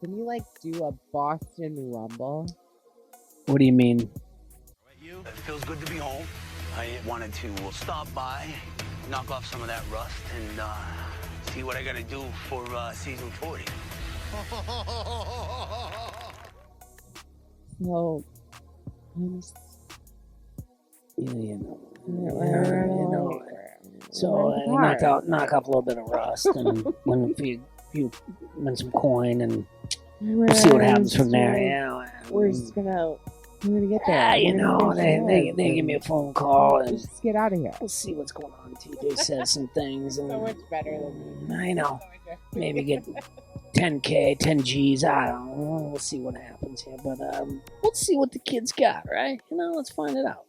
Can you like do a Boston Rumble? What do you mean? It feels good to be home. I wanted to stop by, knock off some of that rust, and see what I got to do for season 40. So, I'm So knock off a little bit of rust and when win some coin and we'll see what happens from there. Yeah, we're gonna get there. They give me a phone call and let's just get out of here. we'll see what's going on. TJ says some things and So much better than me. I know. Maybe get 10K, 10 G's. I don't know. We'll see what happens here, but let's see what the kids got, right? Let's find it out.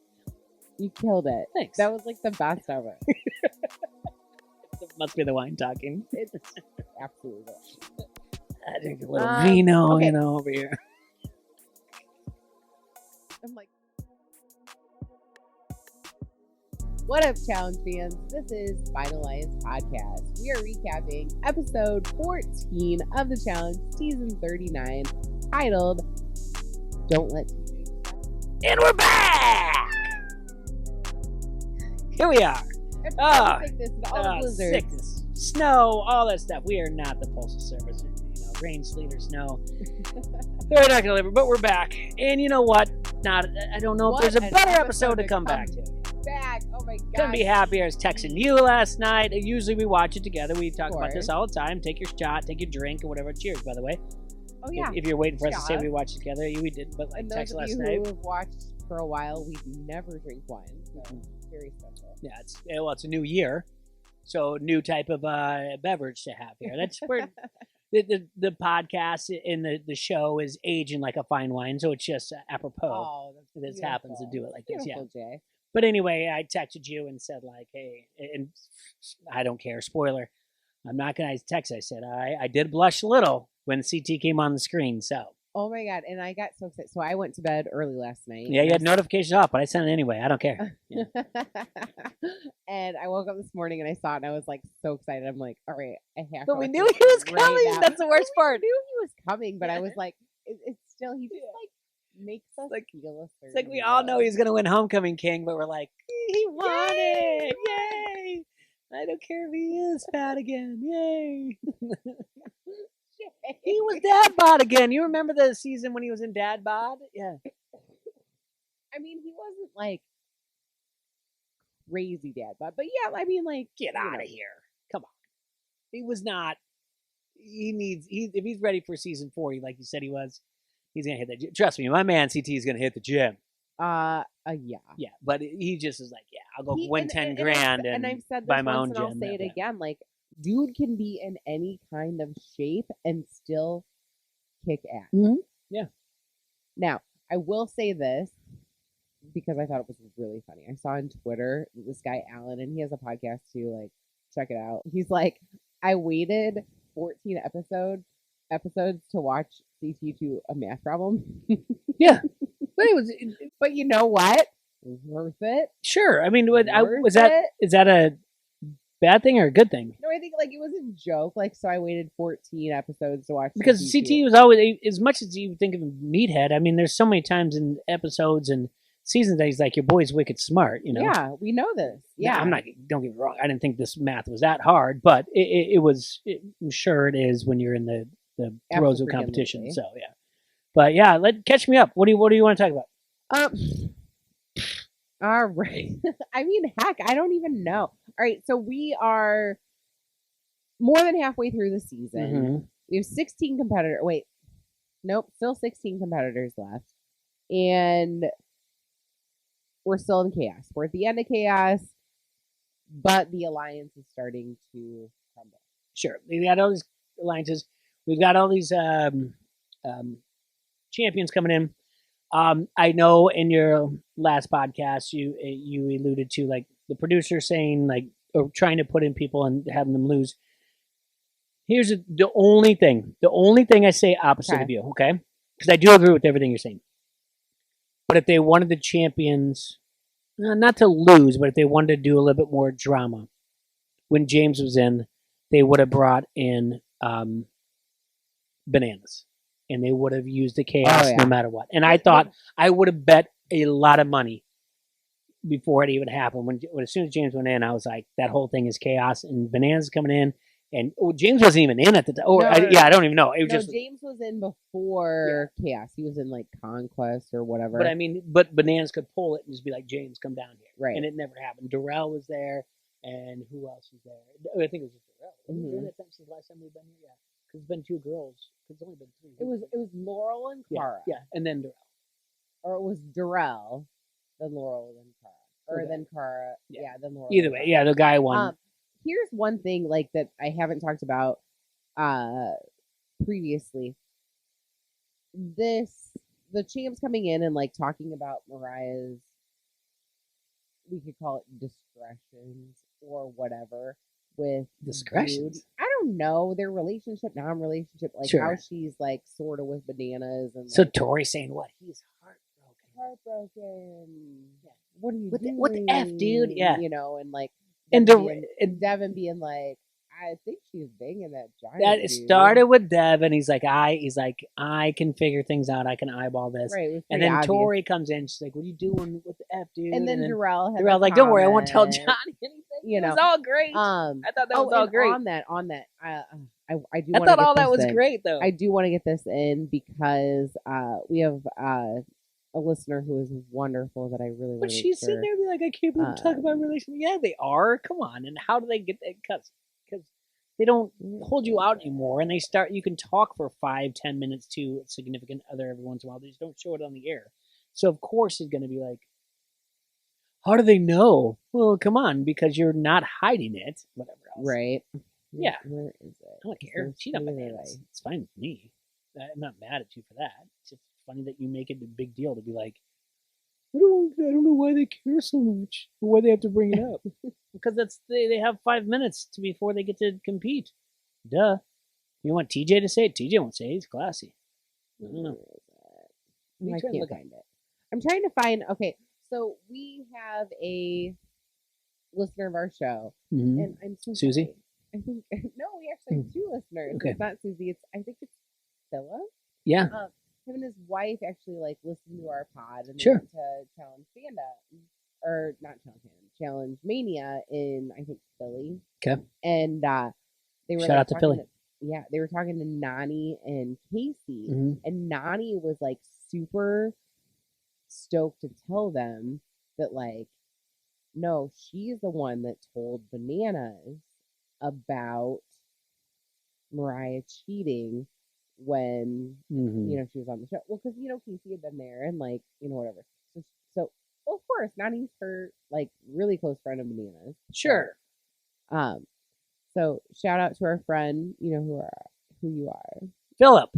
You killed it. Thanks. That was like the best of it. It must be the wine talking. It's absolutely. I drink a little vino, okay. Over here. I'm like, what up, challenge fans? This is Final Alliance Podcast. We are recapping episode 14 of the challenge, season 39, titled Don't Let And we're back! Here we are. Sickness, snow, all that stuff. We are not the Postal Service. Rain, sleet, or snow. We're not going to live, but we're back. And you know what? I don't know if there's a better episode to come back to. Oh my god. Couldn't be happier. I was texting you last night. Usually we watch it together. We talk about this all the time. Take your shot, take your drink, or whatever. Cheers, by the way. Oh yeah. If you're waiting for us to say we watched it together, we did. But like text last night. Who have watched for a while, we never drink wine. So very special. Yeah, it's a new year, so new type of beverage to have here. That's where the podcast and the show is aging like a fine wine, so it's just apropos. This happens to do it like this. Yeah. Jay. But anyway, I texted you and said like, hey, and I don't care. Spoiler. I'm not gonna text. I said I did blush a little when CT came on the screen. So. Oh my god! And I got so excited. So I went to bed early last night. Yeah, you had notifications off, but I sent it anyway. I don't care. Yeah. And I woke up this morning and I saw it, and I was like so excited. I'm like, all right, I have. But we knew he was coming. Now. That's the worst part. I knew he was coming, but I was like, it's still he just like makes us like feel a certain. It's like we all know he's gonna win Homecoming King, but we're like, he won it! Yay! I don't care if he is fat again. Yay! He was Dad Bod again. You remember the season when he was in Dad Bod? Yeah. I mean, he wasn't like crazy Dad Bod, but yeah, I mean, like, get out of here. Come on. He was not. If he's ready for season 40, like you said he was, he's gonna hit the gym. Trust me, my man CT is gonna hit the gym. Yeah. Yeah, but he just is like, yeah, I'll go win 10 grand and I've said this buy my once own and gym. I'll say it again, like. Dude can be in any kind of shape and still kick ass. Mm-hmm. Yeah. Now, I will say this because I thought it was really funny. I saw on Twitter this guy, Alan, and he has a podcast too. Like, check it out. He's like, I waited 14 episodes to watch CT do a math problem. Yeah. But you know what? Worth it. Is that a bad thing or a good thing? No, I think like it was a joke. Like, so I waited 14 episodes to watch because CT was always, as much as you think of meathead. I mean, there's so many times in episodes and seasons that he's like, your boy's wicked smart. Yeah, we know this. Yeah, no, I'm not. Don't get me wrong. I didn't think this math was that hard, but it was. I'm sure it is when you're in the throes of competition. So yeah, but yeah, catch me up. What do you want to talk about? All right. I mean, heck, I don't even know. All right, so we are more than halfway through the season. Mm-hmm. We have 16 competitors. Wait, nope, still 16 competitors left. And we're still in chaos. We're at the end of chaos, but the alliance is starting to crumble. Sure. We've got all these alliances. We've got all these champions coming in. I know in your last podcast you alluded to like the producer saying like or trying to put in people and having them lose. Here's the only thing I say opposite of you, okay? Because I do agree with everything you're saying. But if they wanted the champions, not to lose, but if they wanted to do a little bit more drama, when James was in, they would have brought in Bananas. and they would have used the chaos Oh, yeah. no matter what. And I thought I would have bet a lot of money before it even happened. When as soon as James went in, I was like, that whole thing is chaos, and Bananas coming in, and James wasn't even in at the time. I don't even know. It was just James was in before Chaos. He was in like Conquest or whatever. But I mean, but Bananas could pull it and just be like, James, come down here, right? And it never happened. Darrell was there, and who else was there? I think it was just Darrell. Mm-hmm. That since the last time we've been here, yeah, because it's been 2 girls. It's only been 3. It was Laurel and Cara. Yeah, and then Darrell. Or it was Darrell, then Laurel, then Cara. Or then Cara, then Laurel. Either way, the guy won. Here's one thing like that I haven't talked about previously. The champs coming in and like talking about Mariah's, we could call it discretions or whatever with discretions. I don't know their relationship, non-relationship, like how she's like sort of with Bananas and so like, Tori saying what he's heartbroken. Yeah. What are you doing? What the F, dude? Yeah. You know, and like Devin being like, I think she's banging that giant. That dude. Started with Devin. He's like, I can figure things out. I can eyeball this. Right. And then Tori comes in. She's like, what are you doing? What the F, dude? And then Darrell's like, don't worry, I won't tell Johnny anything. You know, it was all great. I thought that was all great. On that, I do. I thought all that was great, though. I do want to get this in because we have a listener who is wonderful that I really want to. But she's sitting there and be like, I can't believe talk about relationship. Yeah, they are. Come on. And how do they get that? Because they don't hold you out anymore, and you can talk for 5-10 minutes to a significant other every once in a while. They just don't show it on the air. So of course it's going to be like, how do they know? Well, come on, because you're not hiding it. Whatever else. Right. Yeah. Where is it? I don't care. Cheat on Bananas. It's fine with me. I'm not mad at you for that. It's just funny that you make it a big deal to be like, I don't know why they care so much, or why they have to bring it up. Because they have 5 minutes before they get to compete. Duh. You want TJ to say it? TJ won't say it. He's classy. I don't know. I can't find it. I'm trying to find. Okay, so we have a listener of our show, and I'm so Susie. Sorry. I think no, we actually have 2 listeners. Okay. It's not Susie. I think it's Philip. Yeah. Him and his wife actually like listened to our pod and sure. went to Challenge Fandom, or not Challenge Fandom, Challenge Mania in I think Philly. Okay. And they were shout out to Philly. They were talking to Nani and Casey, mm-hmm. and Nani was like super stoked to tell them that like, no, she's the one that told Bananas about Mariah cheating when mm-hmm. She was on the show. Well, because Casey had been there and like whatever. So well, of course Nani's her like really close friend of Bananas. Sure. So shout out to our friend, who you are. Philip.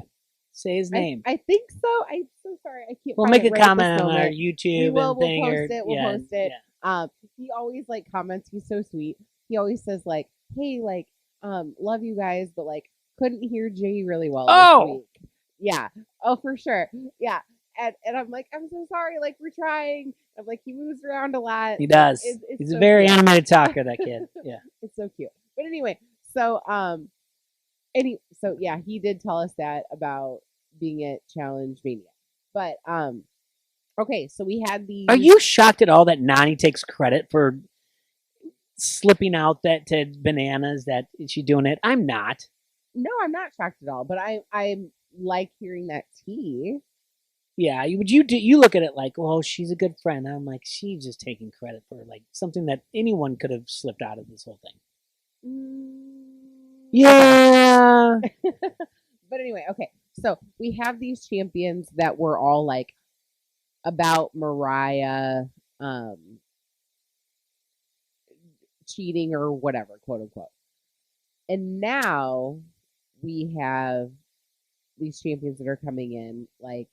Say his name. I think so. I'm so sorry. I can't. We'll make a comment on our YouTube We'll thing. We'll post it. We'll post it. Yeah. He always like comments. He's so sweet. He always says like, "Hey, like, love you guys, but like, couldn't hear Jay really well this week." Yeah. Oh, for sure. Yeah. And I'm like, I'm so sorry. Like, we're trying. I'm like, he moves around a lot. He does. He's so a very animated talker, that kid. Yeah. It's so cute. But anyway, so he did tell us that about being at Challenge Mania. But okay, so we had these. Are you shocked at all that Nani takes credit for slipping out that to Bananas that she's doing it? I'm not. No, I'm not shocked at all. But I like hearing that tea. Yeah, you look at it like, well, she's a good friend. I'm like, she's just taking credit for like something that anyone could have slipped out of this whole thing. Yeah. But anyway, okay. So we have these champions that were all like about Mariah cheating or whatever, quote unquote. And now we have these champions that are coming in, like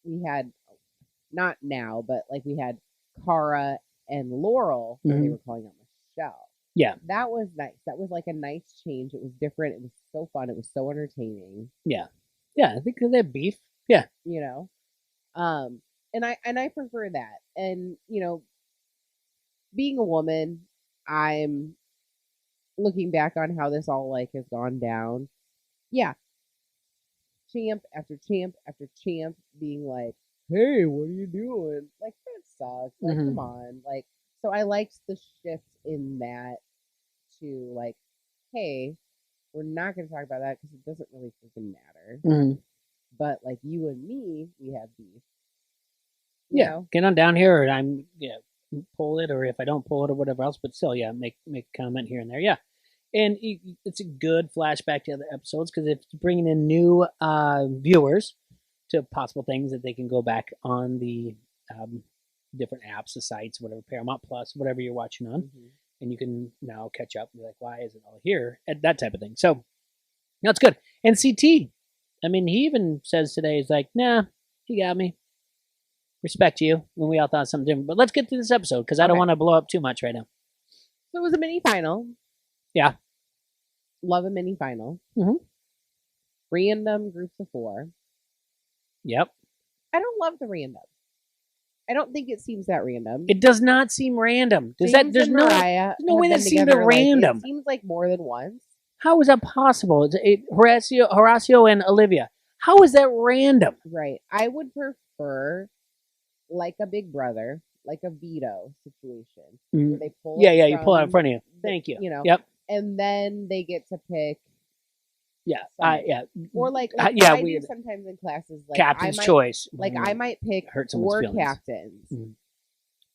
we had not now, but like we had Cara and Laurel, mm-hmm. They were calling on Michelle. Yeah. That was nice. That was like a nice change. It was different. It was so fun. It was so entertaining. Yeah. Yeah, I think they have beef. Yeah. And I prefer that. And, being a woman, I'm looking back on how this all like has gone down. Yeah. champ after champ after champ being like, "Hey, what are you doing?" Like that sucks. Like, Mhm. come on. Like, so I liked the shift in that to like, hey, we're not going to talk about that because it doesn't really freaking matter. Mhm. But like you and me, we have beef. You Yeah, know? get on down here, and I'm pull it, or if I don't pull it, or whatever else. But still, make a comment here and there. Yeah, and it's a good flashback to other episodes because it's bringing in new viewers to possible things that they can go back on the different apps, the sites, whatever, Paramount Plus, whatever you're watching on, and you can now catch up and be like, why isn't it all here? And that type of thing. So that's good. And CT, I mean, he even says today, he's like, nah, he got me. Respect you when we all thought something different. But let's get to this episode because I don't Okay. want to blow up too much right now. So it was a mini final. Yeah. Love a mini final. Mhm. Random groups of 4. Yep. I don't love the random. I don't think it seems that random. It does not seem random. Does James there's and no Mariah no have way that been seemed together, like, random. it seems like more than once. How is that possible? Horacio and Olivia. How is that random? Right. I would prefer like a Big Brother, like a veto situation where they pull. Yeah, it you pull it in from front of you. the- Thank you. You know. Yep. And then they get to pick. Yeah. somebody. Yeah. Or like yeah, I we do sometimes in classes, like captain's I might, choice. Like I might pick Hurt someone's 4 feelings. captains,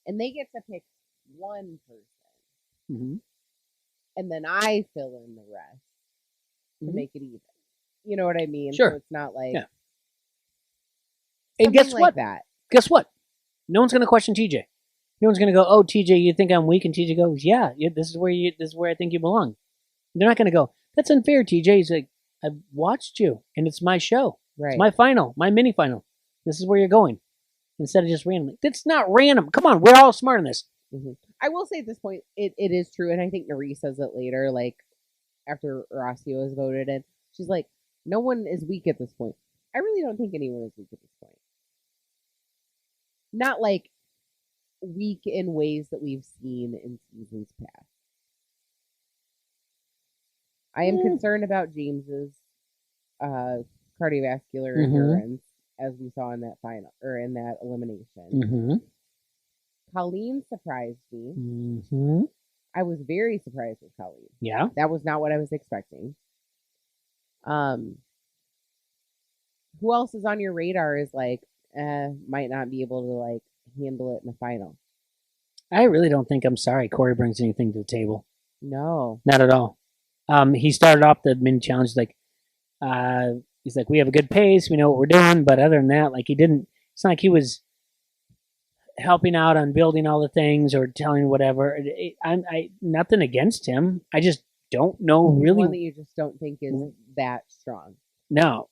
and they get to pick one person, and then I fill in the rest to make it even. You know what I mean? Sure. So it's not like Yeah. And guess like what? that. Guess what? No one's going to question TJ. No one's going to go, "Oh, TJ, you think I'm weak?" And TJ goes, "Yeah, this is where I think you belong." They're not going to go, "That's unfair, TJ." He's like, "I've watched you, and it's my show. Right. It's my final, my mini final. This is where you're going." Instead of just randomly. That's not random. Come on, we're all smart in this. I will say at this point, it is true, and I think Nari says it later, like after Horacio is voted in. She's like, no one is weak at this point. I really don't think anyone is weak at this point. Not like weak in ways that we've seen in seasons past. I am concerned about James's cardiovascular endurance, as we saw in that final or in that elimination. Colleen surprised me. I was very surprised with Colleen. Yeah, that was not what I was expecting. Who else is on your radar is like, might not be able to like handle it in the final? I really don't think I'm sorry Corey brings anything to the table. No, not at all. He started off the mini challenge like, he's like, we have a good pace, we know what we're doing, but other than that, like he didn't. It's not like he was helping out on building all the things or telling whatever. I nothing against him. I just don't know really. One that you just don't think is that strong. No.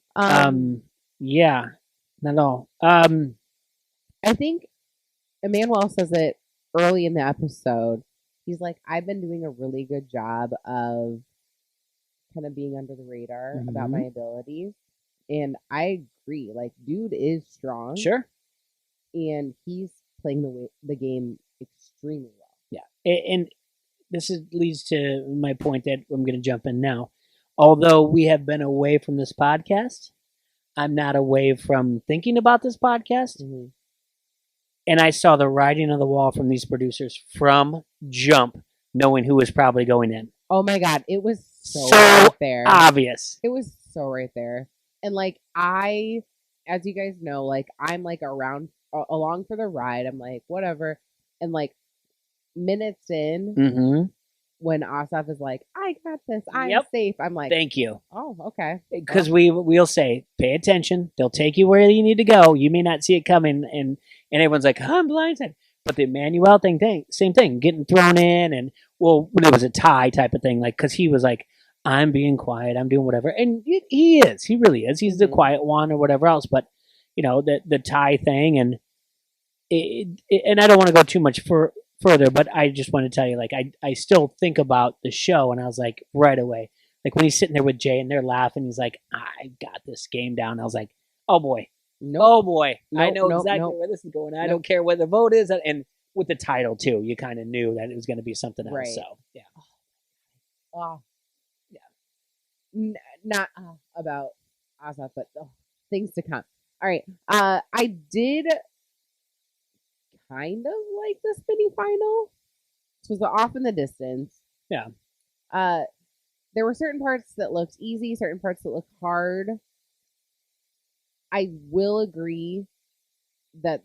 Yeah, not at all. I think Emmanuel says it early in the episode. He's like, I've been doing a really good job of kind of being under the radar about my abilities. And I agree. Like, dude is strong. Sure. And he's playing the game extremely well. Yeah. And this leads to my point that I'm going to jump in now. Although we have been away from this podcast, I'm not away from thinking about this podcast. And I saw the writing on the wall from these producers from jump, knowing who was probably going in. Oh my God. It was so right there. Obvious. It was so right there. And like, as you guys know, like I'm like along for the ride. I'm like, whatever. And like minutes in, when Asaf is like, I got this, I'm safe. I'm like, thank you. Oh, okay. Because we'll say, pay attention. They'll take you where you need to go. You may not see it coming, and everyone's like, I'm blindsided. But the Emmanuel thing, same thing, getting thrown in, and when it was a tie type of thing, like because he was like, I'm being quiet, I'm doing whatever, and he really is. He's the quiet one or whatever else. But the tie thing, and and I don't want to go too much further, but I just want to tell you, like, I still think about the show, and I was like, right away, like when he's sitting there with Jay and they're laughing, he's like, I got this game down. I was like, oh boy. Oh boy. I know exactly where this is going. I don't care what the vote is. And with the title too, you kind of knew that it was going to be something else. Right. So yeah. Yeah. Not about Asa, but things to come. All right. I did kind of like the spinny final. This was off in the distance. Yeah. There were certain parts that looked easy, certain parts that looked hard. I will agree that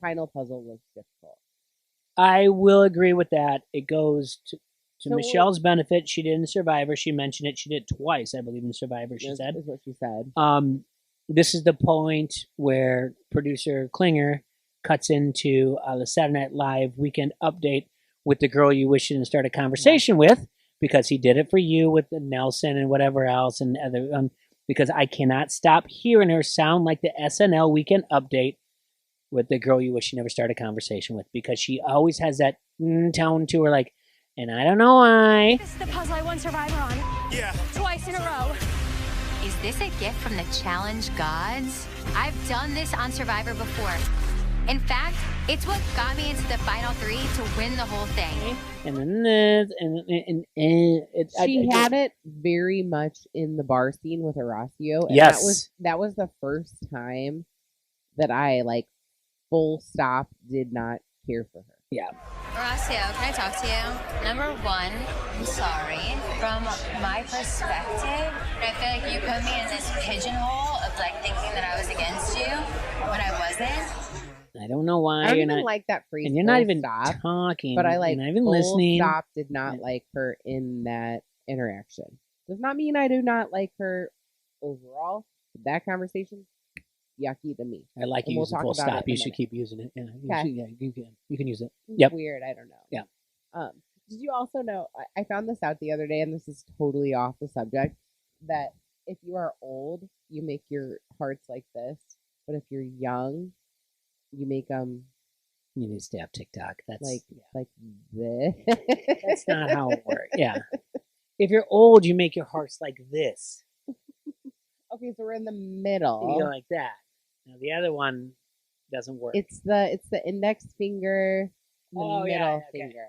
final puzzle was difficult. I will agree with that. It goes to So- Michelle's benefit. She did in Survivor. She mentioned it. She did it twice, I believe, in Survivor. She said. Is what she said. This is the point where producer Klinger cuts into the Saturday Night Live weekend update with the girl you wish you didn't start a conversation with, because he did it for you with the Nelson and whatever else and other. Because I cannot stop hearing her sound like the SNL weekend update with the girl you wish you never started a conversation with, because she always has that tone to her, like, and I don't know why. This is the puzzle I won Survivor on. Yeah. Twice in a row. Is this a gift from the challenge gods? I've done this on Survivor before. In fact, it's what got me into the final 3 to win the whole thing. And then this, and She had it very much in the bar scene with Horacio. And Yes. that was the first time that I full stop did not care for her. Yeah. Horacio, can I talk to you? Number 1, I'm sorry. From my perspective, I feel like you put me in this pigeonhole of thinking that I was against you when I wasn't. I don't know why I don't you're even not, like that phrase. and you're not full even stop, talking, but I you're not even full listening. Stop did not Yeah. like her in that interaction. Does not mean I do not like her overall. That conversation, yucky to me. I like And you we'll using talk full about it stop. in a You should minute. keep using it. Yeah, Okay. you can use it. It's Yep. weird. I don't know. Yeah. Did you also know? I found this out the other day, and this is totally off the subject. That if you are old, you make your hearts like this, but if you're young, you make them You need to stay off TikTok. That's like this. that's not how it works. Yeah. If you're old, you make your hearts like this. Okay, so we're in the middle. You go like that. Now the other one doesn't work. It's the index finger, and the Oh, middle yeah, okay. finger.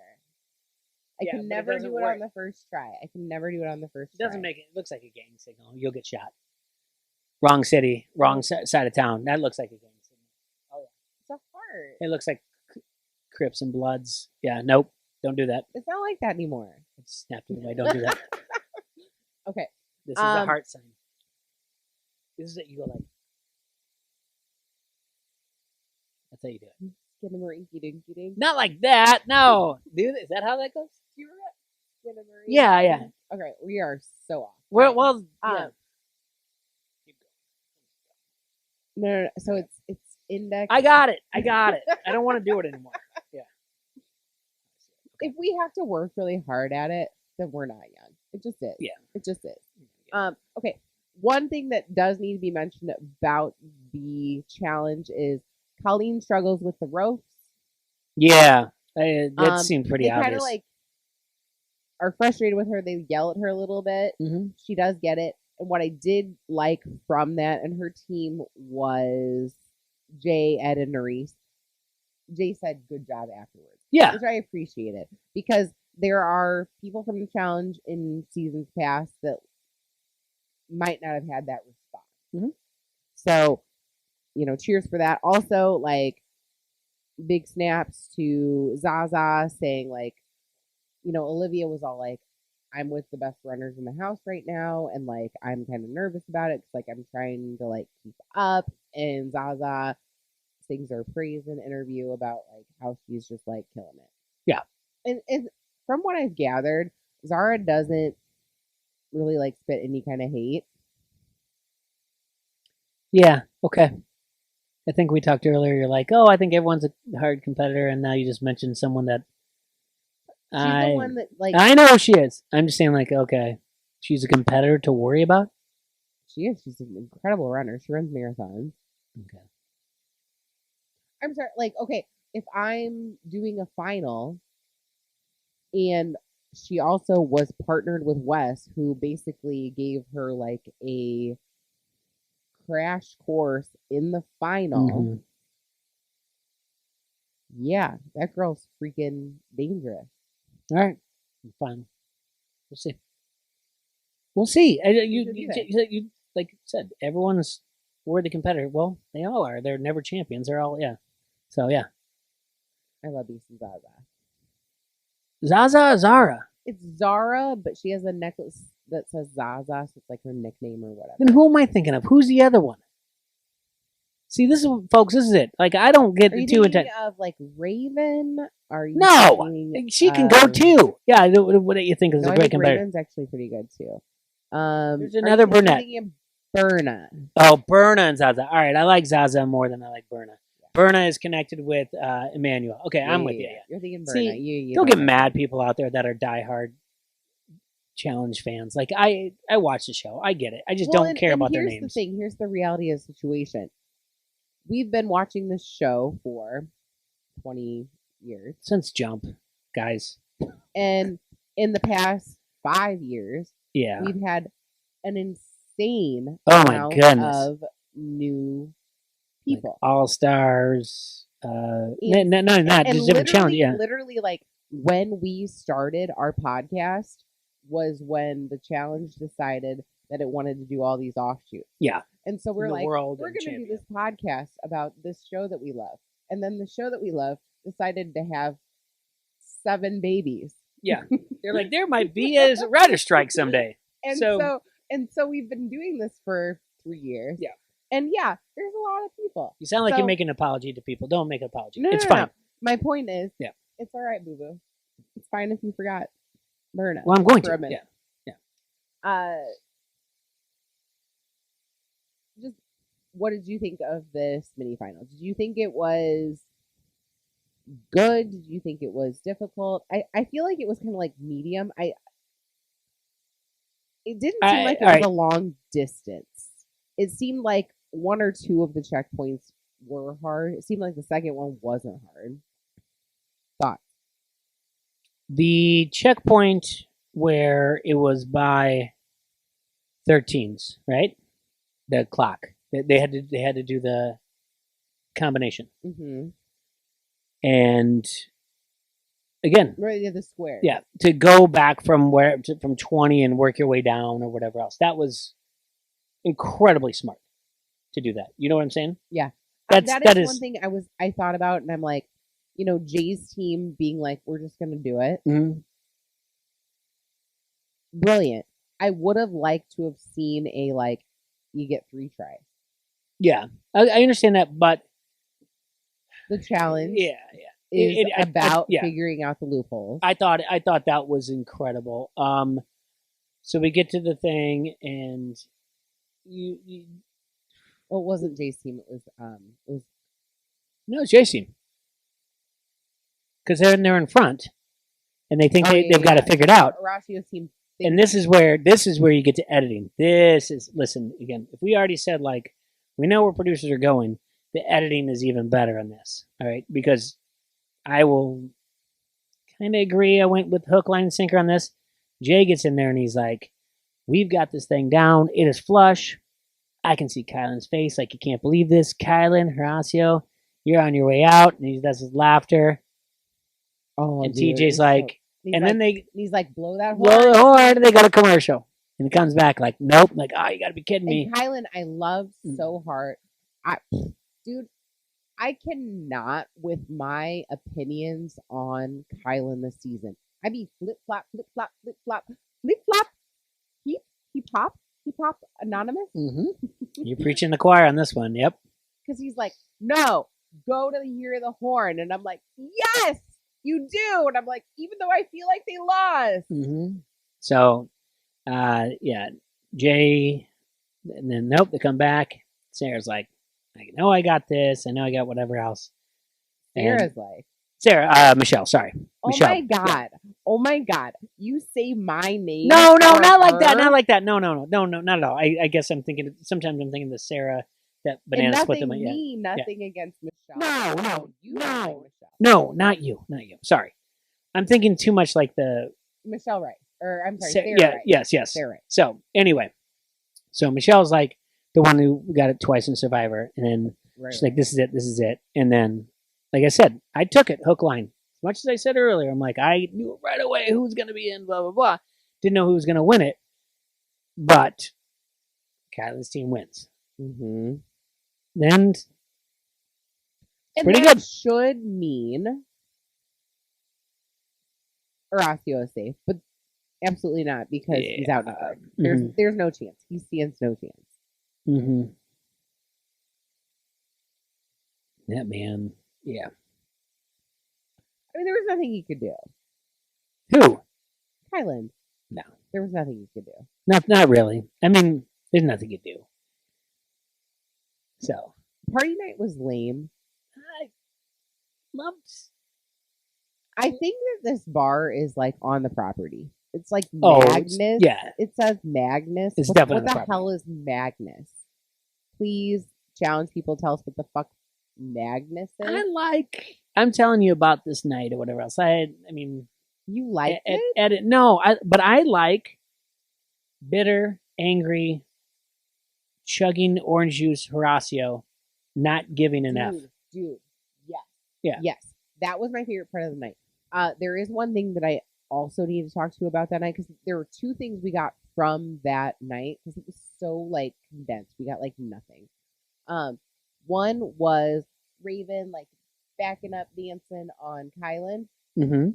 I Yeah, but can it never doesn't do it work. on the first try. It doesn't try. make it. It looks like a gang signal. You'll get shot. Wrong city, wrong side of town. That looks like a gang signal. Oh yeah. It's a heart. It looks like Crips and Bloods. Yeah. Nope. Don't do that. It's not like that anymore. I just snapped it away. Don't do that. Okay. This is the heart sign. This is it. You go like. That's how you do it. Skinnamarink dinky dink. Not like that. No. Dude, is that how that goes? Do you remember Skinnamarink? Yeah, yeah. Okay, we are so off. Well, Right. well yeah. No. So it's index. I got it. I don't want to do it anymore. Yeah. If we have to work really hard at it, then we're not young. It just is. Yeah. It just is. Okay. One thing that does need to be mentioned about the challenge is Colleen struggles with the ropes. Yeah. That seemed pretty they kind obvious. of are frustrated with her. They yell at her a little bit. Mhm. She does get it. And what I did like from that and her team was Jay, Ed, and Nerese. Jay said good job afterwards. Yeah. Which I appreciated, because there are people from the challenge in seasons past that might not have had that response. Mhm. So, cheers for that. Also, big snaps to Zaza saying, Olivia was all like, I'm with the best runners in the house right now, and I'm kind of nervous about it because I'm trying to keep up. And Zaza sings her praise in an interview about how she's just killing it. Yeah. And from what I've gathered, Zara doesn't really spit any kind of hate. Yeah. Okay. I think we talked earlier. You're like, oh, I think everyone's a hard competitor, and now you just mentioned someone that She's the one that I know she is. I'm just saying, okay, she's a competitor to worry about. she is. She's an incredible runner. She runs marathons. Okay. I'm sorry. Okay, if I'm doing a final, and she also was partnered with Wes, who basically gave her a crash course in the final. Mhm. Yeah, that girl's freaking dangerous. All right. Fine. We'll see. We'll see. should do that. like I said, everyone's worthy competitor. Well, they all are. They're never champions. They're all So yeah, I love me some Zaza. Zara. It's Zara, but she has a necklace that says Zaza, so it's like her nickname or whatever. Then who am I thinking of? Who's the other one? See, this is folks. This is it. Like I don't get Are you too thinking intense. of like Raven? Are you No, thinking she can go of- too. Yeah, what do you think is No, a I great think competitor? Raven's actually pretty good too. There's are another you brunette. thinking of Berna? Oh, Berna and Zaza. All right, I like Zaza more than I like Berna. Berna is connected with Emmanuel. Okay, I'm with you. Yeah. You're thinking Berna. See, you don't get like mad, her. people out there that are diehard challenge fans. Like I watch the show. I get it. I just don't care about their names. Here's the thing. Here's the reality of the situation. We've been watching this show for 20 years. Since Jump, guys. And in the past 5 years, Yeah. we've had an insane Oh my amount goodness. of new people. Like All Stars. No, And not just different challenge. Yeah. literally, like when we started our podcast was when the challenge decided that it wanted to do all these offshoots. Yeah. And so we're The like, world we're and going to do champion. this podcast about this show that we love. And then the show that we love decided to have 7 babies. Yeah. They're like, there might be a writer strike someday. And So- so we've been doing this for 3 years. Yeah. And yeah, there's a lot of people. You sound like So- you're making an apology to people. Don't make an apology. No, It's no, no, fine. no. My point is, Yeah. it's all right, boo boo. It's fine if you forgot Myrna. Well, I'm going for to. a minute. Yeah. Just what did you think of this mini final? Did you think it was good? Did you think it was difficult? I feel like it was kind of like medium. It didn't seem like it was a long distance. It seemed like 1 or 2 of the checkpoints were hard. It seemed like the second one wasn't hard. Thoughts? The checkpoint where it was by 13s, right? The clock. They had to do the combination. Mm-hmm. And again, Right, yeah, the square. yeah, to go back from from 20 and work your way down or whatever else. That was incredibly smart to do that. You know what I'm saying? Yeah. That that is is one thing I thought about, and I'm like, Jay's team being like, we're just gonna do it. Mhm. Brilliant. I would have liked to have seen a like, you get 3 tries. Yeah, I understand that, but The challenge yeah. is I- about yeah. figuring out the loopholes. I thought that was incredible. So we get to the thing, and you Well, it wasn't Jay's team. It was no, it's Jay's team, because they're in front, and they think they've got it figured out. Horacio's team. And this is where you get to editing. Listen again. If we already said like we know where producers are going, the editing is even better on this. All right, because I will kind of agree. I went with hook, line, and sinker on this. Jay gets in there and he's like, "We've got this thing down. It is flush. I can see Kylan's face. Like you can't believe this, Kylan, Horacio. You're on your way out." And he does his laughter. Oh, And dude, TJ's it's like, he's and like, then he's like, blow that horn. blow the horn, and they go to commercial. And he comes back like, nope. Like, oh, you got to be kidding me. And Kylan, I love so hard. Dude, I cannot with my opinions on Kylan this season. I be flip flop, flip flop, flip flop, flip flop. He pop anonymous. You're preaching the choir on this one. Yep. Because he's like, no, go to hear the horn. And I'm like, yes, you do. And I'm like, even though I feel like they lost. So, yeah, Jay, and then nope, they come back. Sarah's like, I know I got this. I know I got whatever else. And Sarah's like, Michelle, sorry. oh Michelle. my God. Oh my God. You say my name. No, for not like that. her? Not like that. No, not at all. I guess I'm thinking, sometimes I'm thinking the Sarah, that banana And split nothing them. nothing against Michelle. No, You like Michelle. No, not you. Sorry. I'm thinking too much like the Michelle Rice. Or I'm sorry, Sa- Sarah yeah, Rice. yes. Sarah Rice. So anyway, Michelle's like the one who got it twice in Survivor, and then Right, she's like, "This is it." And then, like I said, I took it hook line. As much as I said earlier, I'm like, I knew right away who was going to be in. Blah blah blah. Didn't know who was going to win it, but Kylan's team wins. Mm-hmm. And And pretty that good. should mean Horacio is safe, but absolutely not because he's outnumbered. There's no chance. He stands no chance. Mm-hmm. That man, yeah. I mean, there was nothing he could do. Who? Kylan. No. There was nothing he could do. Not really. I mean, there's nothing you do. So. Party night was lame. I loved. I think that this bar is like on the property. It's like Oh, Magnus. yeah. It says Magnus. It's what definitely the on the hell is Magnus? Please challenge people. Tell us what the fuck Magnus is. I'm telling you about this night or whatever else. I mean, you like it? No, but I like bitter, angry, chugging orange juice Horacio, not giving an F. Dude, yes. Yeah. Yes. That was my favorite part of the night. There is one thing that I also need to talk to you about that night because there were two things we got from that night because it was so like condensed. We got like nothing. One was Raven like backing up dancing on Kylan. Mm-hmm.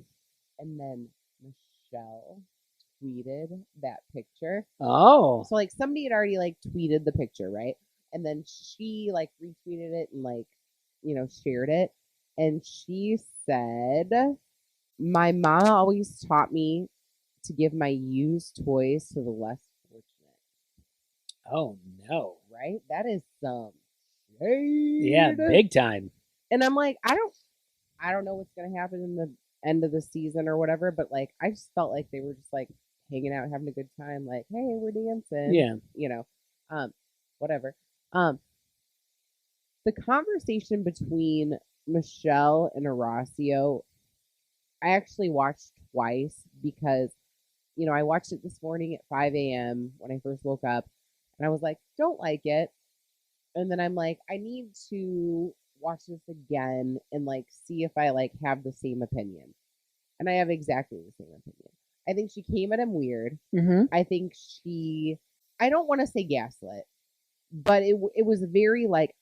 And then Michelle tweeted that picture. Oh. So like somebody had already like tweeted the picture, right? And then she like retweeted it and like, you know, shared it. And she said, my mom always taught me to give my used toys to the less fortunate. Oh no. Right? That is some shade. Yeah, big time. And I'm like, I don't know what's gonna happen in the end of the season or whatever, but like I just felt like they were just like hanging out, having a good time, like, hey, we're dancing. Yeah. You know. Whatever. The conversation between Michelle and Horacio, I actually watched twice because, you know, I watched it this morning at 5 a.m. when I first woke up and I was like, don't like it. And then I'm like, I need to watch this again and like see if I like have the same opinion. And I have exactly the same opinion. I think she came at him weird. Mm-hmm. I think I don't want to say gaslit, but it was very like,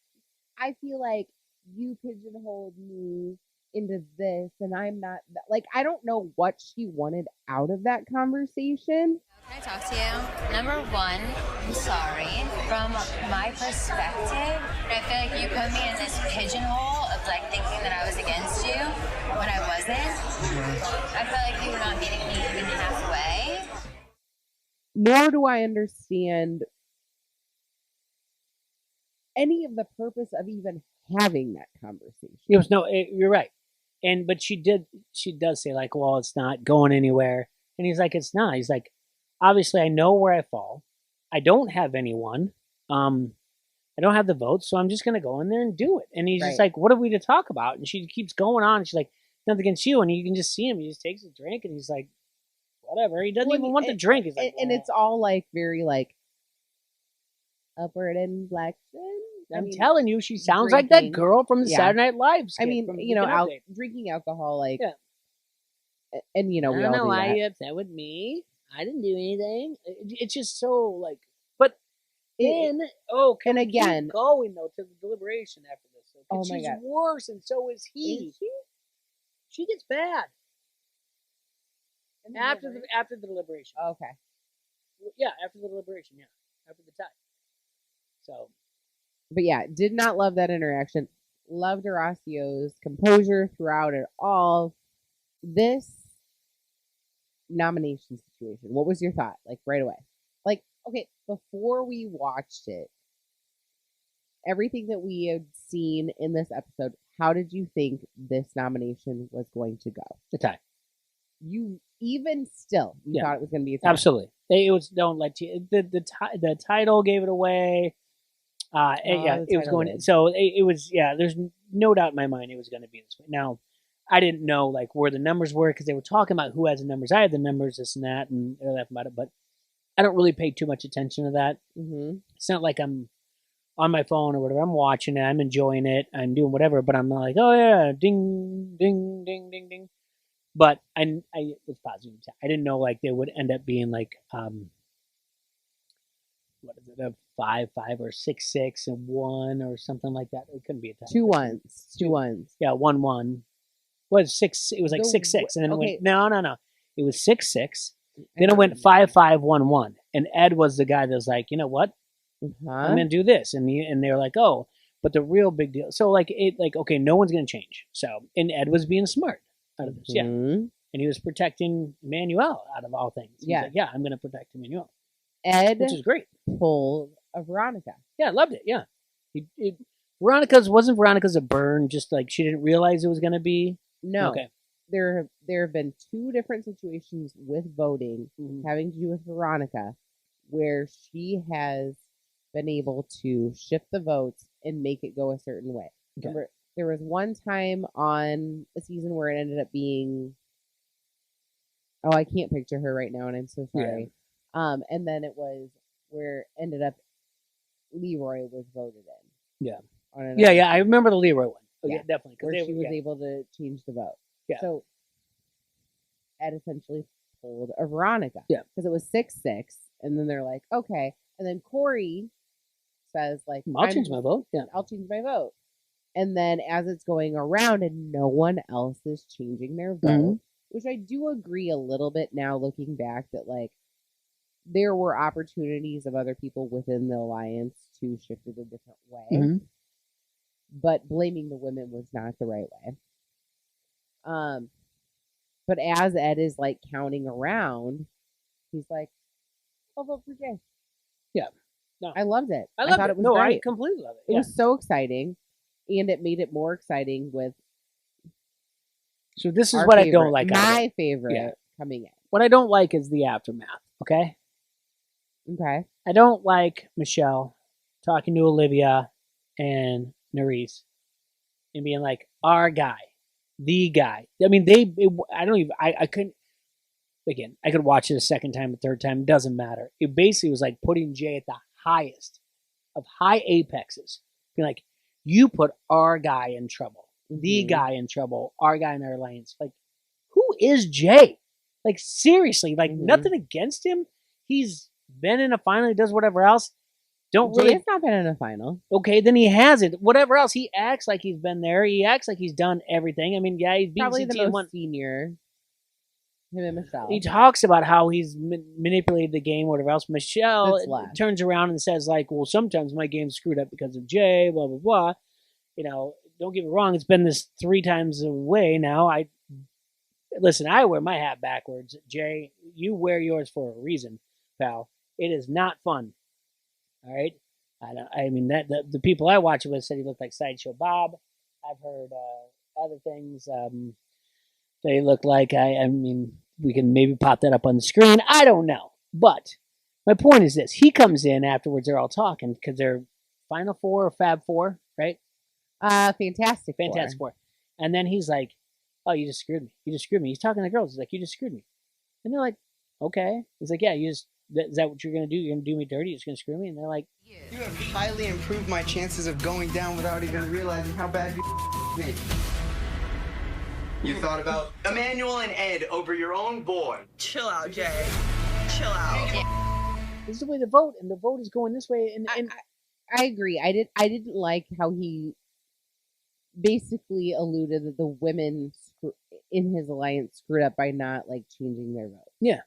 I feel like you pigeonholed me into this and I'm not like, I don't know what she wanted out of that conversation. Can I talk to you? Number one, I'm sorry. From my perspective, I feel like you put me in this pigeonhole of like thinking that I was against you when I wasn't. I felt like you were not meeting me even halfway. Nor do I understand any of the purpose of even having that conversation. It was you're right. But she does say like, well, it's not going anywhere. And he's like, it's not. He's like, obviously I know where I fall. I don't have anyone. I don't have the votes, so I'm just gonna go in there and do it. And he's just like, what are we to talk about? And she keeps going on. And she's like, nothing against you. And you can just see him. He just takes a drink and he's like, whatever. He doesn't even want the drink. He's like, and it's all like very like upward inflection. I'm telling you, she sounds like that girl from the Saturday Night Live skit. I mean, you know, drinking alcohol, like, and you know, we all know why you're upset with me. I didn't do anything. It's just so like, but then and again, keep going though to the deliberation after this. So, oh my she's God, worse, and so is he. Is she? She gets bad after the deliberation. Okay, yeah, after the deliberation, after the tie. So. But yeah, did not love that interaction. Loved Horacio's composure throughout it all. This nomination situation, what was your thought? Like right away. Like, okay, before we watched it, everything that we had seen in this episode, how did you think this nomination was going to go? The tie. You even still, you thought it was going to be a tie. Absolutely. It was. Don't let you. The title gave it away. It was going. So it was. Yeah, there's no doubt in my mind it was going to be this way. Now, I didn't know like where the numbers were because they were talking about who has the numbers. I had the numbers, this and that, and they're laughing about it. But I don't really pay too much attention to that. Mm-hmm. It's not like I'm on my phone or whatever. I'm watching it. I'm enjoying it. I'm doing whatever. But I'm not like, oh yeah, ding, ding, ding, ding, ding. But I was positive. I didn't know like they would end up being like what is it, a 5-5 or 6-6 and 1 or something like that. It couldn't be a tie. 2 ones. 2 ones. Yeah, 1-1. Was 6? It was like 6-6, and then it went no. It was 6-6. Then it went 5-5, 1-1, and Ed was the guy that was like, you know what, I'm gonna do this, and they were like, oh, but the real big deal. So like okay, no one's gonna change. So and Ed was being smart out of this, yeah, and he was protecting Manuel out of all things. He's like, yeah, I'm gonna protect Manuel. Ed, which is great. Pulled a Veronica. Yeah, I loved it. Yeah, wasn't Veronica's a burn? Just like she didn't realize it was gonna be. No. Okay. There have been 2 different situations with voting having to do with Veronica where she has been able to shift the votes and make it go a certain way. Okay. Remember, there was one time on a season where it ended up being, oh, I can't picture her right now, and I'm so sorry. Yeah. And then it was where it ended up Leroy was voted in. Yeah. Yeah, I remember the Leroy one. Oh, yeah, definitely. Where she was able to change the vote. Yeah. So Ed essentially pulled a Veronica. Yeah. Because it was 6-6, and then they're like, okay. And then Corey says, like, I'll change my vote. Yeah. I'll change my vote. And then as it's going around and no one else is changing their vote, which I do agree a little bit now looking back that, like, there were opportunities of other people within the alliance to shift it a different way. But blaming the women was not the right way. But as Ed is like counting around, he's like, I'll vote for Jay. Yeah. No. I loved it. I thought it was great. I completely love it. It was so exciting. And it made it more exciting with. So this is what I don't like. My favorite coming in. What I don't like is the aftermath. Okay. I don't like Michelle talking to Olivia and Nerys and being like, our guy, the guy. I mean, I couldn't, again, I could watch it a second time, a third time, it doesn't matter. It basically was like putting Jay at the highest of high apexes. Being like, you put our guy in trouble, the guy in trouble, our guy in our alliance. Like, who is Jay? Like, seriously, like, nothing against him. He's been in a final, he does whatever else. Jay's not been in a final. Okay, then he hasn't. Whatever else, he acts like he's been there. He acts like he's done everything. I mean, yeah, he's beaten probably the most senior. Him and Michelle. He talks about how he's manipulated the game, whatever else. Michelle turns around and says, like, well, sometimes my game's screwed up because of Jay, blah, blah, blah. You know, don't get me wrong. It's been this 3 times a way now. Listen, I wear my hat backwards. Jay, you wear yours for a reason, pal. It is not fun. All right? I mean, that the people I watch it with said he looked like Sideshow Bob. I've heard other things. They look like, I mean, we can maybe pop that up on the screen. I don't know. But my point is this. He comes in afterwards. They're all talking because they're Final Four or Fab Four, right? Fantastic Four. And then he's like, oh, you just screwed me. You just screwed me. He's talking to the girls. He's like, you just screwed me. And they're like, okay. He's like, yeah, is that what you're going to do? You're going to do me dirty? You're just going to screw me? And they're like, you have highly improved my chances of going down without even realizing how bad you me. You thought about Emmanuel and Ed over your own boy. Chill out, Jay. Chill out. This is the way to vote, and the vote is going this way. And I agree. I didn't like how he basically alluded that the women in his alliance screwed up by not like changing their vote. Yeah.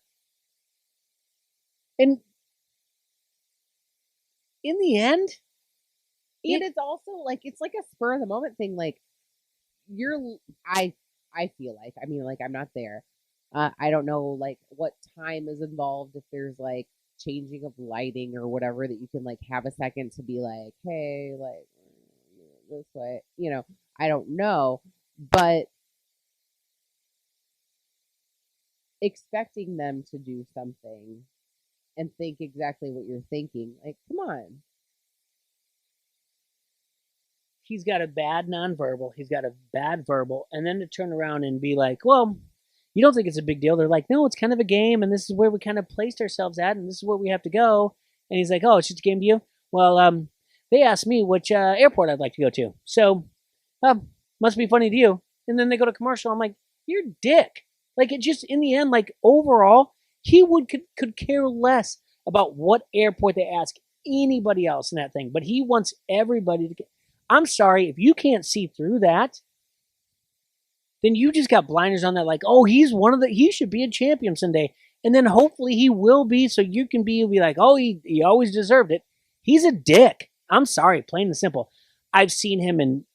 And in the end, it's also like it's like a spur of the moment thing. Like I feel like, I mean, like I'm not there. I don't know like what time is involved, if there's like changing of lighting or whatever that you can like have a second to be like, hey, like this way, you know, I don't know, but expecting them to do something and think exactly what you're thinking, like, come on. He's got a bad nonverbal. He's got a bad verbal. And then to turn around and be like, well, you don't think it's a big deal. They're like, no, it's kind of a game. And this is where we kind of placed ourselves at. And this is where we have to go. And he's like, oh, it's just a game to you? Well, they asked me which airport I'd like to go to. So, must be funny to you. And then they go to commercial. I'm like, you're a dick. Like, it just, in the end, like, overall, he could care less about what airport they ask anybody else in that thing, but he wants everybody to get. I'm sorry, if you can't see through that, then you just got blinders on that. Like, oh, he should be a champion someday. And then hopefully he will be, so you can be like, oh, he always deserved it. He's a dick. I'm sorry, plain and simple. I've seen him in,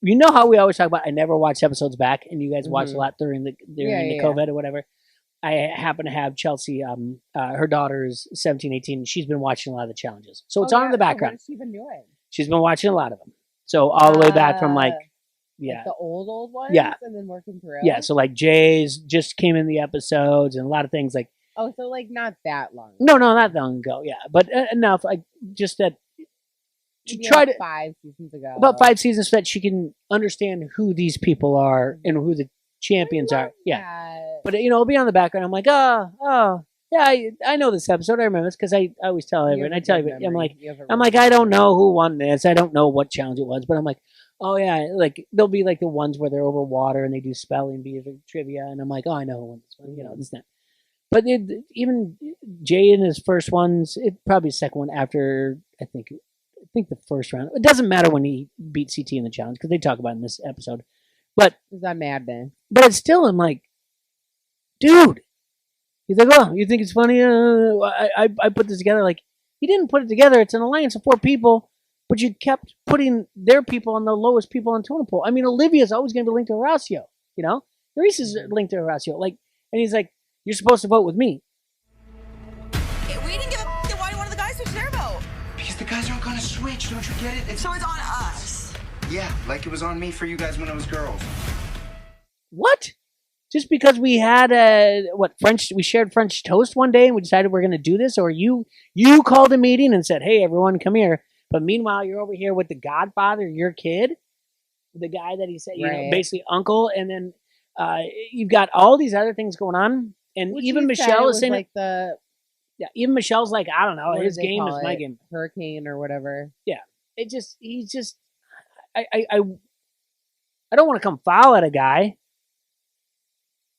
you know how we always talk about, I never watched episodes back, and you guys watch a lot during the COVID or whatever. I happen to have Chelsea, her daughter's 17, 18. She's been watching a lot of the challenges. So it's on in the background. What has she been doing? She's been watching a lot of them. So all the way back from like the old ones? Yeah. And then working through? Yeah, so like Jay's just came in the episodes and a lot of things like. Oh, so like not that long. No, not that long ago, yeah. But enough, like just that. Maybe Try like to 5 seasons ago. About 5 seasons so that she can understand who these people are and who the champions are. Yeah. That. But, it'll be on the background. I'm like, oh, yeah, I know this episode. I remember this because I always tell everyone. I tell everyone, I'm like, I don't know who won this. I don't know what challenge it was. But I'm like, oh, yeah, like there'll be like the ones where they're over water and they do spelling bees or trivia. And I'm like, oh, I know who won this one. This, that. But even Jay in his first ones, probably the second one after, I think the first round. It doesn't matter when he beat CT in the challenge because they talk about it in this episode. But it's on Madden. But it's still, I'm like, dude. He's like, oh, you think it's funny? I put this together. Like, he didn't put it together. It's an alliance of 4 people, but you kept putting their people on the lowest people on totem pole. I mean, Olivia's always going to be linked to Horacio. Maurice is linked to Horacio. Like, and he's like, you're supposed to vote with me. We didn't give a why one of the guys switched their vote. Because the guys aren't gonna switch, don't you get it? So it's on us. Yeah, like it was on me for you guys when it was girls. What? Just because we had we shared French toast one day and we decided we're going to do this, or you called a meeting and said, hey, everyone, come here. But meanwhile, you're over here with the Godfather, your kid, the guy that he said, basically uncle, and then you've got all these other things going on, and Which even Michelle is saying like even Michelle's like, I don't know, his game is my game, Hurricane or whatever. Yeah, he's just, I don't want to come foul at a guy,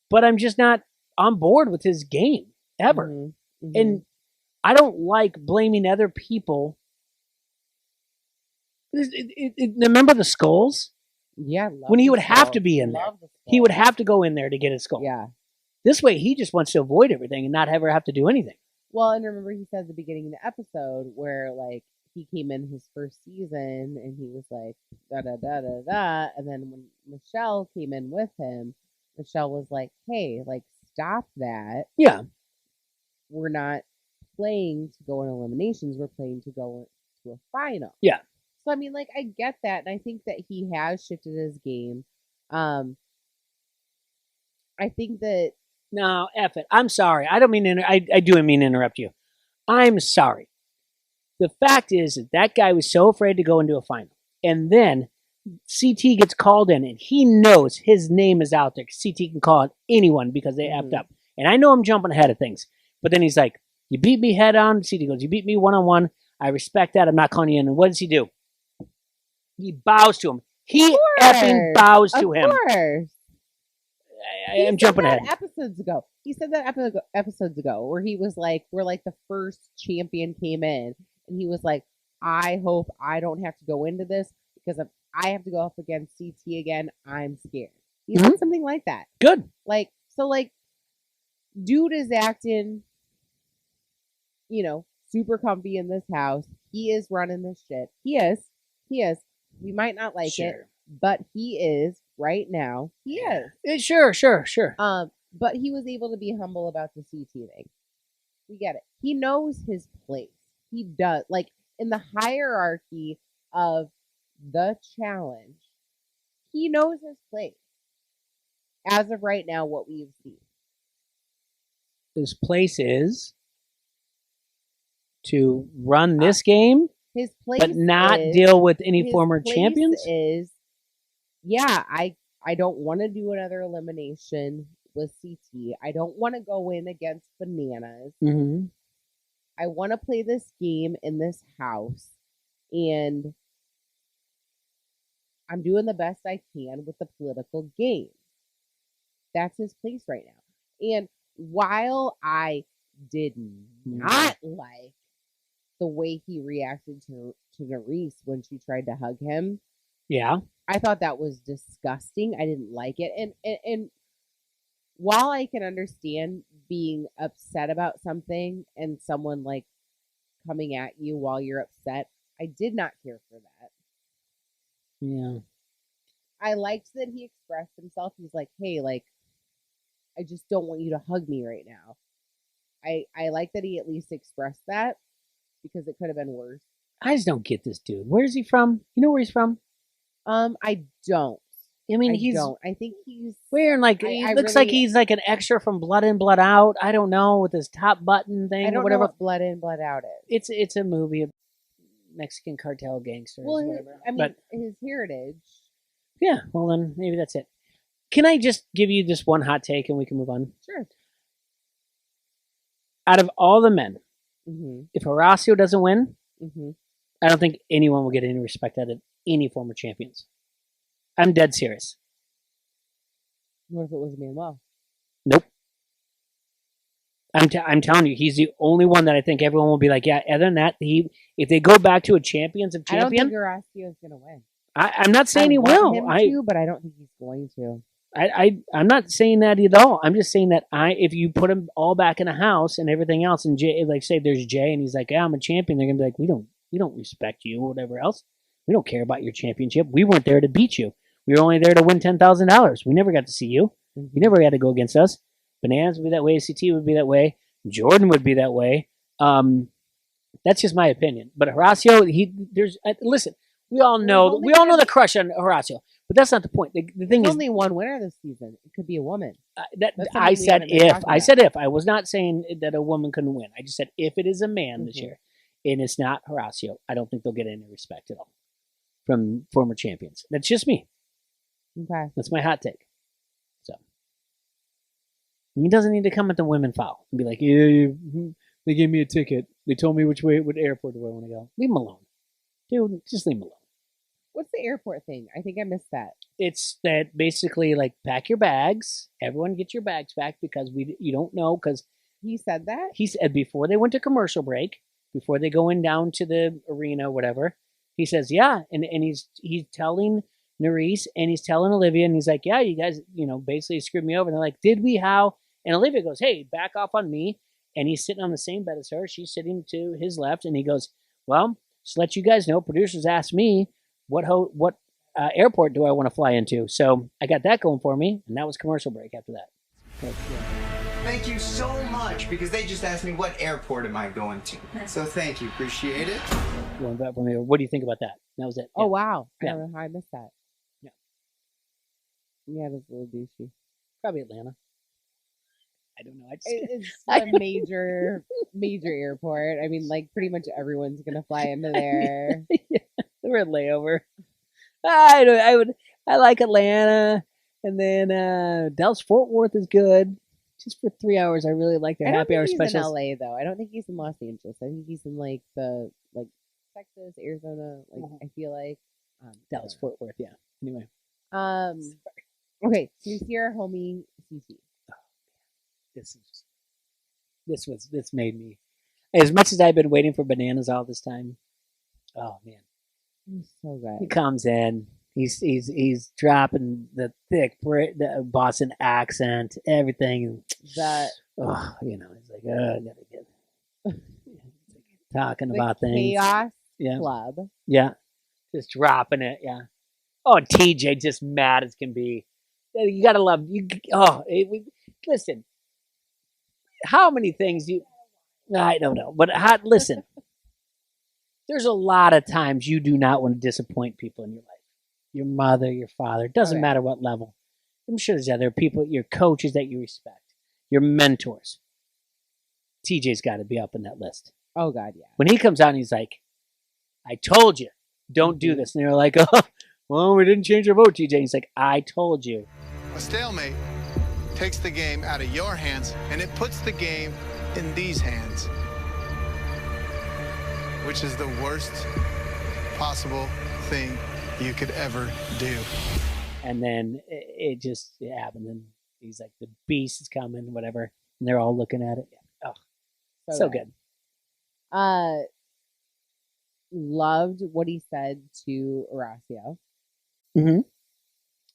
but I'm just not on board with his game ever, and I don't like blaming other people. Remember the skulls? Yeah, when he would have to be in there. He would have to go in there to get his skull. Yeah. This way, he just wants to avoid everything and not ever have to do anything. Well, and remember he said at the beginning of the episode where, like, he came in his first season and he was like, da-da-da-da-da. And then when Michelle came in with him, Michelle was like, hey, like, stop that. Yeah. We're not playing to go in eliminations. We're playing to go to a final. Yeah. So, I mean, like, I get that. And I think that he has shifted his game. I think that... No, F it. I'm sorry. I don't mean to... I do mean to interrupt you. I'm sorry. The fact is that guy was so afraid to go into a final. And then CT gets called in, and he knows his name is out there. CT can call out anyone because they effed up. And I know I'm jumping ahead of things. But then he's like, you beat me head on. CT goes, you beat me one-on-one. I respect that. I'm not calling you in. And what does he do? He bows to him. He effing bows to him. Of course. I'm jumping ahead. Episodes ago. He said that episodes ago where he was like, we're like the first champion came in. And he was like, I hope I don't have to go into this because if I have to go up against CT again, I'm scared. He said something like that. Good. Like, so like, dude is acting, super comfy in this house. He is running this shit. He is. We might not like it, but he is right now. He is. Sure. But he was able to be humble about the CT thing. We get it. He knows his place. He does. Like, in the hierarchy of the challenge, he knows his place. As of right now, what we've seen. His place is to run this game, his place but not deal with any former champions? I don't want to do another elimination with CT. I don't want to go in against Bananas. I want to play this game in this house, and I'm doing the best I can with the political game. That's his place right now. And while I did not like the way he reacted to Nerese when she tried to hug him. Yeah. I thought that was disgusting. I didn't like it. And while I can understand being upset about something and someone like coming at you while you're upset, I did not care for that. Yeah. I liked that he expressed himself. He's like, hey, like, I just don't want you to hug me right now. I like that he at least expressed that because it could have been worse. I just don't get this dude. Where is he from? You know where he's from? I don't. I mean, I think he's wearing like he looks like he's like an extra from Blood In, Blood Out. I don't know, with his top button thing I don't or whatever. know what Blood In, Blood Out is. It's a movie of Mexican cartel gangsters. Well, whatever. I mean, but his heritage. yeah, well then maybe that's it. Can I just give you just one hot take and we can move on? Sure. Out of all the men, Mm-hmm. if Horacio doesn't win, Mm-hmm. I don't think anyone will get any respect out of any former champions. I'm dead serious. What if it was Manuel? Nope. I'm telling you, he's the only one that I think everyone will be like, yeah. Other than that, if they go back to a champions of I don't champion, think Horacio is going to win. I'm not saying I he want will. him to, but I don't think he's going to. I'm not saying that at all. I'm just saying that if you put them all back in a house and everything else, and Jay, like say there's Jay and he's like, yeah, I'm a champion, they're gonna be like, we don't respect you or whatever else. We don't care about your championship. We weren't there to beat you. We were only there to win $10,000. We never got to see you. You never had to go against us. Bananas would be that way. ACT would be that way. Jordan would be that way. That's just my opinion. But Horacio, listen. We all know the crush on Horacio, but that's not the point. The thing There's is, only one winner this season. It could be a woman. I said if. I was not saying that a woman couldn't win. I just said if it is a man this year, and it's not Horacio, I don't think they'll get any respect at all from former champions. That's just me. Okay. That's my hot take. So he doesn't need to come at the women foul and be like, yeah, they gave me a ticket. They told me what airport do I want to go. Leave him alone. Dude, just leave him alone. What's the airport thing? I think I missed that. It's that basically like pack your bags. Everyone get your bags back because you don't know because he said that? He said before they went to commercial break, before they go in down to the arena, whatever, he says, yeah. And he's telling Nerese and he's telling Olivia and he's like, yeah, you guys, basically screwed me over. And they're like, did we? How? And Olivia goes, hey, back off on me. And he's sitting on the same bed as her. She's sitting to his left. And he goes, well, just let you guys know, producers asked me what airport do I want to fly into. So I got that going for me. And that was commercial break after that. Thank you so much, because they just asked me what airport am I going to. So thank you. Appreciate it. What do you think about that? That was it. Oh, wow. Yeah. I don't know how I missed that. Yeah. Yeah, that's a little douchey. Probably Atlanta. I don't know. It's a major airport. I mean, like, pretty much everyone's going to fly into there. Yeah, we're at layover. I like Atlanta. And then Dallas Fort Worth is good. Just for 3 hours, I really like their happy hour specials. He's in LA though. I don't think he's in Los Angeles. I think he's in like Texas, Arizona. I feel like Dallas Fort Worth. Yeah. Anyway. Okay. So you see our homie CC. This made me, as much as I've been waiting for Bananas all this time. Oh man, he's so good. He comes in. He's dropping the thick the Boston accent, everything. He's like, I gotta get talking about things. Chaos Club. Yeah, just dropping it. Yeah. Oh, TJ just mad as can be. You gotta love you. Listen. How many things I don't know, but listen. There's a lot of times you do not want to disappoint people in your life. Your mother, your father, it doesn't matter what level. I'm sure there's other people, your coaches that you respect, your mentors. TJ's got to be up in that list. Oh, God, yeah. When he comes out and he's like, I told you, don't do this. And they're like, oh, well, we didn't change our vote, TJ. He's like, I told you. A stalemate takes the game out of your hands, and it puts the game in these hands, which is the worst possible thing you could ever do. And then it happened. And he's like, the beast is coming, whatever. And they're all looking at it. Oh, so good. loved what he said to Horacio. Mm-hmm.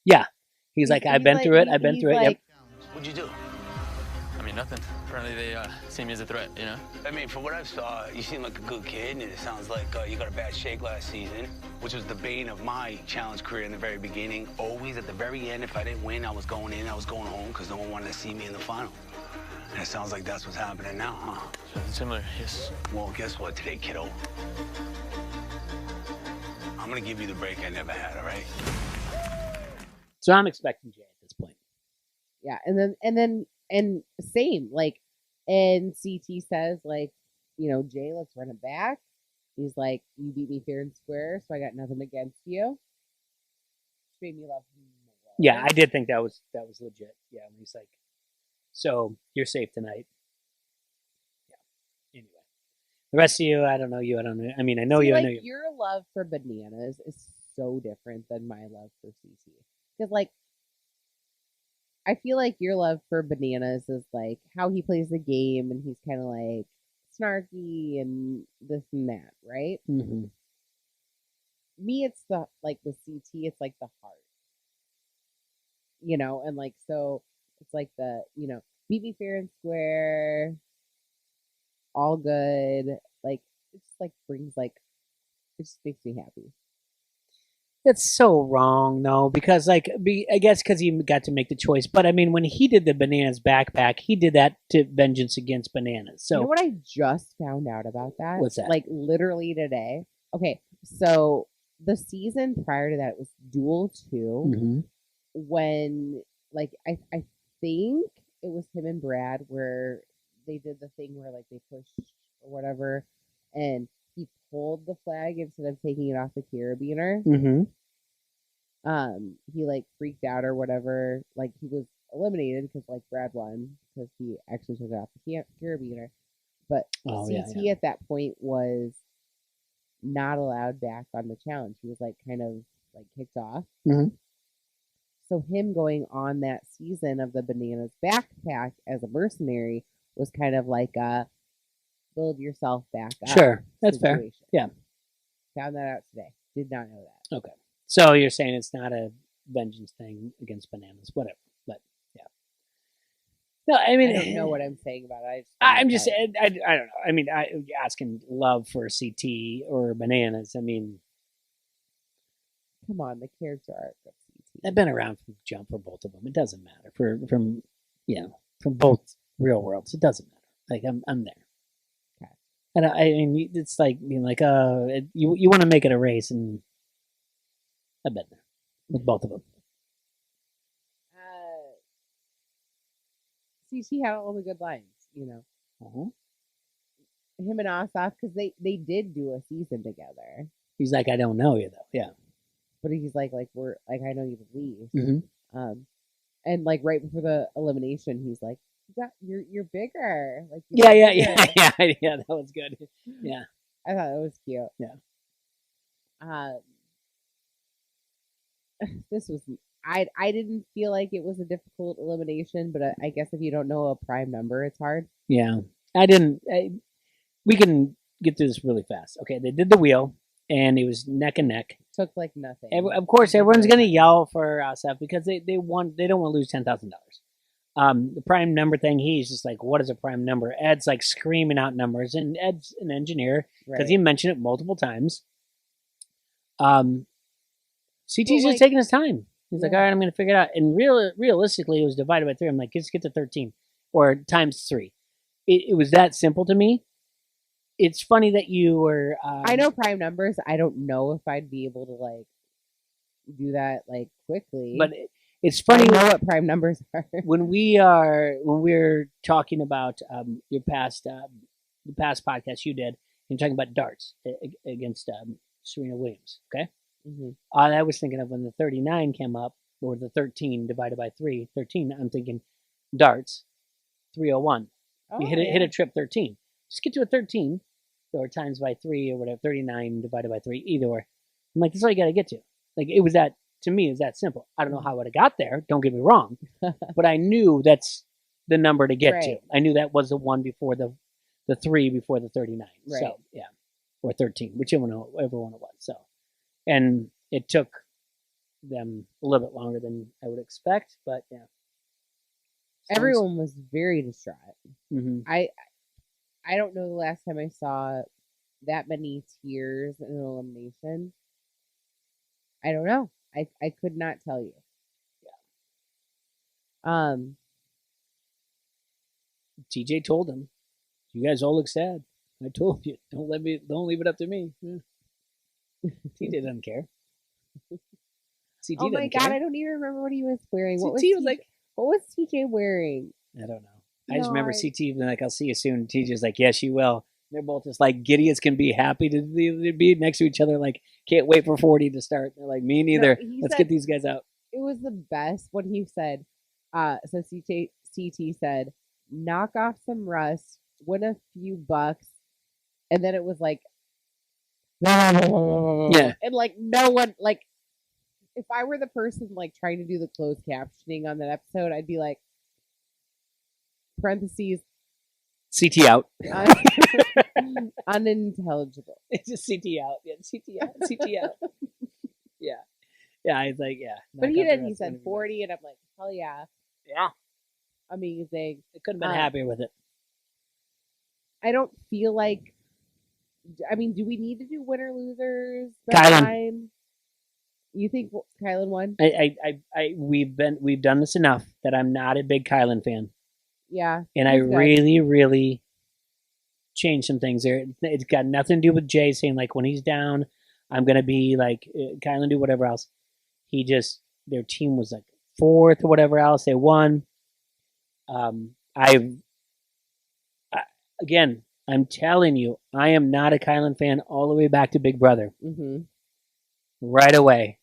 Yeah. He's like, I've been through it. I've been through it. Yep. What'd you do? I mean, nothing. Apparently they see me as a threat, you know? I mean, from what I saw, you seem like a good kid, and it sounds like you got a bad shake last season, which was the bane of my challenge career in the very beginning. Always at the very end, if I didn't win, I was going in, I was going home, because no one wanted to see me in the final. And it sounds like that's what's happening now, huh? Something similar, yes. Well, guess what today, kiddo? I'm gonna give you the break I never had, all right? So I'm expecting Jay at this point. Yeah, and same, like, and CT says, like, you know, Jay, let's run it back. He's like, you beat me fair and square, so I got nothing against you. Which made me love him more. Yeah, I did think that was legit. Yeah, when he's like, so you're safe tonight. Yeah. Anyway, the rest of you, I don't know you. I don't know. I mean, I know See, you. like, I know you. your love for Bananas is so different than my love for CT. Because, like, I feel like your love for Bananas is like how he plays the game, and he's kind of like snarky and this and that, right? Mm-hmm. Me, it's the, like, with CT, it's like the heart, you know, and like, so it's like the, you know, beat me fair and square, all good. Like, it just like brings, like, it just makes me happy. That's so wrong, though, because I guess because he got to make the choice. But I mean, when he did the Bananas backpack, he did that to vengeance against Bananas. So you know what I just found out about that? What's that? Like, literally today. Okay, so the season prior to that was Duel 2, mm-hmm. when, like, I think it was him and Brad where they did the thing where, like, they pushed or whatever, and he pulled the flag instead of taking it off the carabiner. Mm-hmm. He, like, freaked out or whatever. Like, he was eliminated because, like, Brad won because he actually took it off the carabiner. But CT at that point was not allowed back on the challenge. He was, like, kind of, like, kicked off. Mm-hmm. So him going on that season of the Bananas backpack as a mercenary was kind of like a build yourself back up. Sure, that's situation. fair. Yeah. Found that out today. Did not know that. Okay. So you're saying it's not a vengeance thing against Bananas, whatever. But yeah. No, I mean, I don't know what I'm saying about it. I'm just, I don't know. I mean, asking love for CT or Bananas. I mean, come on, the character arc of CT. I've been around from jump for both of them. It doesn't matter from both real worlds. It doesn't matter. Like I'm there. Okay. And I mean, it's like being like, you want to make it a race, and I've been there with both of them. CT had all the good lines, you know. Uh-huh. Him and Asaf, because they did do a season together. He's like, I don't know you though. Yeah. But he's like we're like, I know you the least. Mm-hmm. And like right before the elimination, he's like, you're bigger. Like, yeah. That was good. Yeah. I thought it was cute. Yeah. This was, I didn't feel like it was a difficult elimination, but I guess if you don't know a prime number, it's hard. Yeah. We can get through this really fast. Okay, they did the wheel, and it was neck and neck. Took like nothing. Of course, everyone's going to yell for Asaf because they want, they don't want to lose $10,000. The prime number thing, he's just like, what is a prime number? Ed's like screaming out numbers, and Ed's an engineer because he mentioned it multiple times. CT's just taking his time. He's like, all right, I'm going to figure it out. And realistically, it was divided by 3. I'm like, just get to 13 or times 3. It was that simple to me. It's funny that you were. I know prime numbers. I don't know if I'd be able to like do that like quickly. But it's funny. I know what prime numbers are. when we're talking about your past the past podcast you did, you're talking about darts against Serena Williams. Okay. Mm-hmm. I was thinking of when the 39 came up, or the 13 divided by 3, 13. I'm thinking darts, 301. You hit a trip 13. Just get to a 13, or times by 3 or whatever, 39 divided by 3, either way. I'm like, that's all you got to get to. Like, it was that, to me, it was that simple. I don't know how I would have got there, don't get me wrong, but I knew that's the number to get to. I knew that was the 1 before the 3 before the 39. Right. So, yeah. or 13, whichever one it was. So, and it took them a little bit longer than I would expect, but yeah. Everyone was very distraught. Mm-hmm. I don't know the last time I saw that many tears in an elimination. I don't know. I could not tell you. Yeah. TJ told him, "You guys all look sad. I told you, don't leave it up to me." Yeah. TJ doesn't care. CT oh my doesn't god, care. I don't even remember what he was wearing. CT what was TJ wearing? I don't know. I just remember CT being like, "I'll see you soon." TJ's like, "Yes, you will." They're both just like giddy as can be, happy to be next to each other. Like, can't wait for 40 to start. They're like, "Me neither. Let's get these guys out." It was the best when he said, so CT said, knock off some rust, win a few bucks, and then it was like, yeah, and like no one, like, if I were the person like trying to do the closed captioning on that episode, I'd be like, parentheses, CT out. Unintelligible. It's just CT out. Yeah, CT out. CT out. Yeah. Yeah, he's like, yeah. But he did. He said 40, and I'm like, hell yeah. Yeah. Amazing. I couldn't have been happier with it. I don't feel like, I mean, do we need to do winner losers? Kylan. You think Kylan won? We've done this enough that I'm not a big Kylan fan. Yeah. And I really, really changed some things there. It's got nothing to do with Jay saying, like, when he's down, I'm going to be like, Kylan, do whatever else. Their team was like 4th or whatever else. They won. Again, I'm telling you, I am not a Kylan fan all the way back to Big Brother. Mm-hmm. Right away.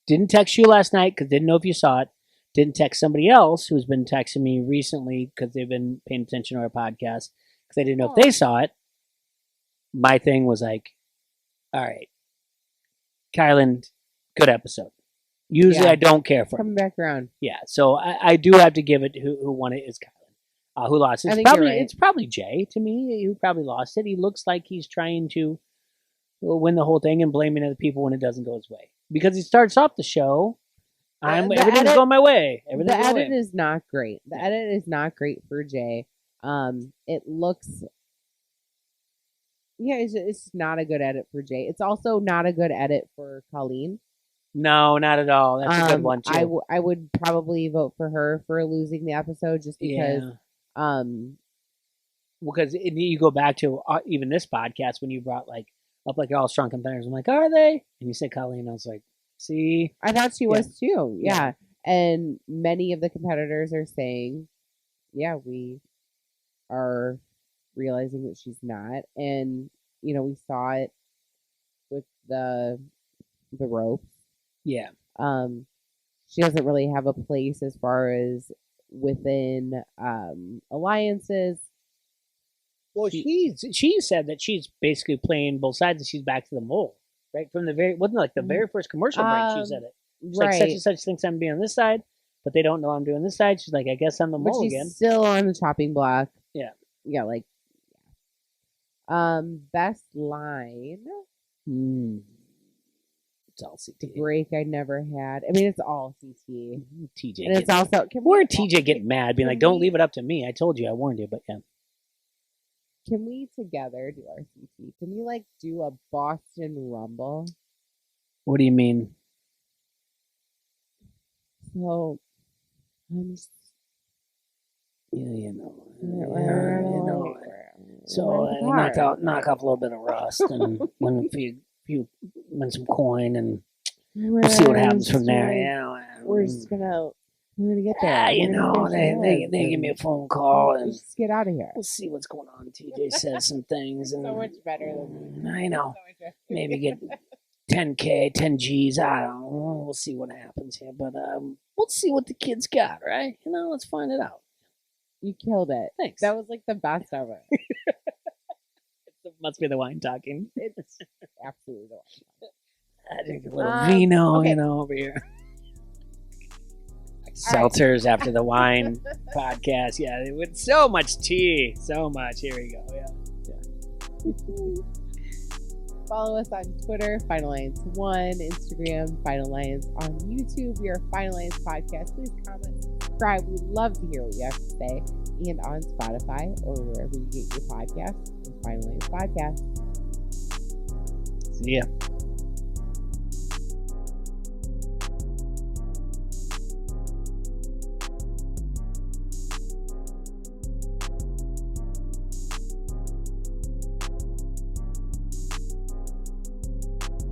Didn't text you last night because didn't know if you saw it. Didn't text somebody else who's been texting me recently because they've been paying attention to our podcast because they didn't know if they saw it. My thing was like, all right, Kylan, good episode. Usually I don't care for coming back around. Yeah, so I do have to give it who won it is Kylan. Who lost it? It's probably Jay to me who probably lost it. He looks like he's trying to win the whole thing and blaming other people when it doesn't go his way. Because he starts off the show, everything's going my way. The edit is not great. The edit is not great for Jay. It looks, it's not a good edit for Jay. It's also not a good edit for Colleen. No, not at all. That's a good one too. I would probably vote for her for losing the episode just because. Yeah. Because you go back to even this podcast when you brought up all strong contenders. I'm like, are they? And you said Colleen. I was like, see, I thought she was too. Yeah. And many of the competitors are saying, yeah, we are realizing that she's not. And we saw it with the ropes. Yeah. She doesn't really have a place as far as within alliances. Well, she said that she's basically playing both sides, and she's back to the mold, right? From the very first commercial break, she said it. She's like, such and such thinks I'm being on this side, but they don't know I'm doing this side. She's like, I guess I'm the mole again. She's still on the chopping block. Yeah. Yeah, best line. It's all CT. The break I never had. I mean, it's all CT. TJ. And it's also... Where TJ getting mad, being like, don't leave it up to me. I told you, I warned you, but yeah. Can we together do our CT? Can we do a Boston Rumble? What do you mean? So, I'm just... So knock off a little bit of rust and win some coin and we'll see what happens from there. We're gonna get there. They give me a phone call and just get out of here. We'll see what's going on. TJ says some things and so much better than me. I know. Maybe get 10K, 10 G's. I don't know. We'll see what happens here, but we'll see what the kids got. Right? Let's find it out. You killed it. Thanks. That was the best ever. It must be the wine talking. It's absolutely the wine talking. I drink a little vino, over here. Seltzers after the wine podcast. Yeah, with so much tea. So much. Here we go. Yeah. Follow us on Twitter, Final Lions 1, Instagram, Final Lions on YouTube. We are Final Lions Podcast. Please comment, subscribe. We'd love to hear what you have to say. And on Spotify or wherever you get your podcasts, Final Lions Podcast. See ya.